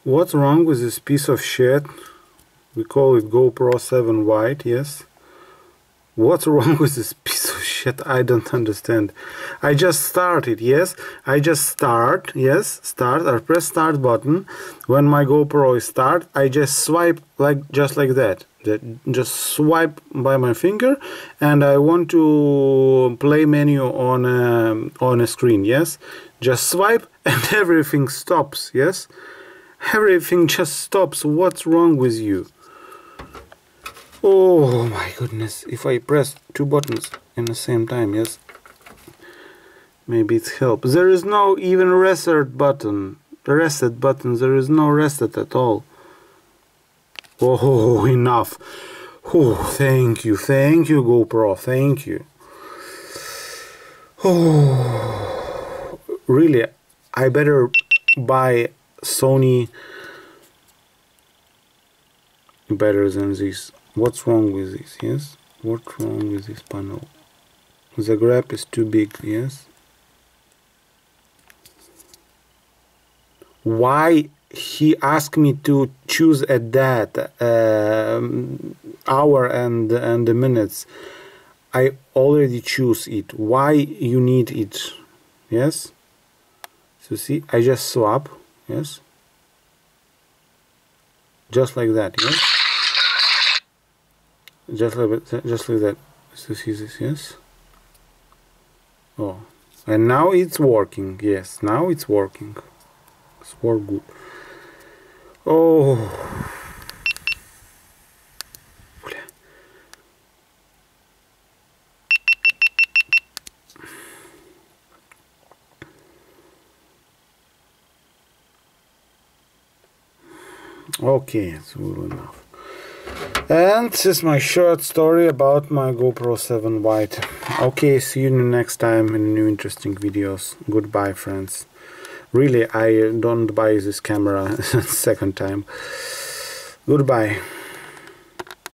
What's wrong with this piece of shit? We call it GoPro 7 White, yes? What's wrong with this piece of shit? I don't understand. I just started, yes? I just start, yes? Start, I press start button. When my GoPro is start, I just swipe just like that. Just swipe by my finger, and I want to play menu on a screen, yes? Just swipe and everything stops, yes? Everything just stops. What's wrong with you? Oh my goodness. If I press two buttons in the same time, yes? Maybe it helps. There is no even reset button. There is no reset at all. Oh, enough. Oh, thank you, GoPro, thank you. Oh, really, I better buy Sony better than this. What's wrong with this, yes? What's wrong with this panel? The grab is too big, yes? Why he asked me to choose at that hour and the minutes? I already choose it. Why you need it? Yes? So see, I just swap, yes? Just like that, yes? Just like that. So see this, yes? Oh, and now it's working. Yes, now it's working. It's work good. Oh. Okay, it's good enough. And this is my short story about my GoPro 7 White. Okay, see you next time in new interesting videos. Goodbye, friends. Really, I don't buy this camera second time. Goodbye.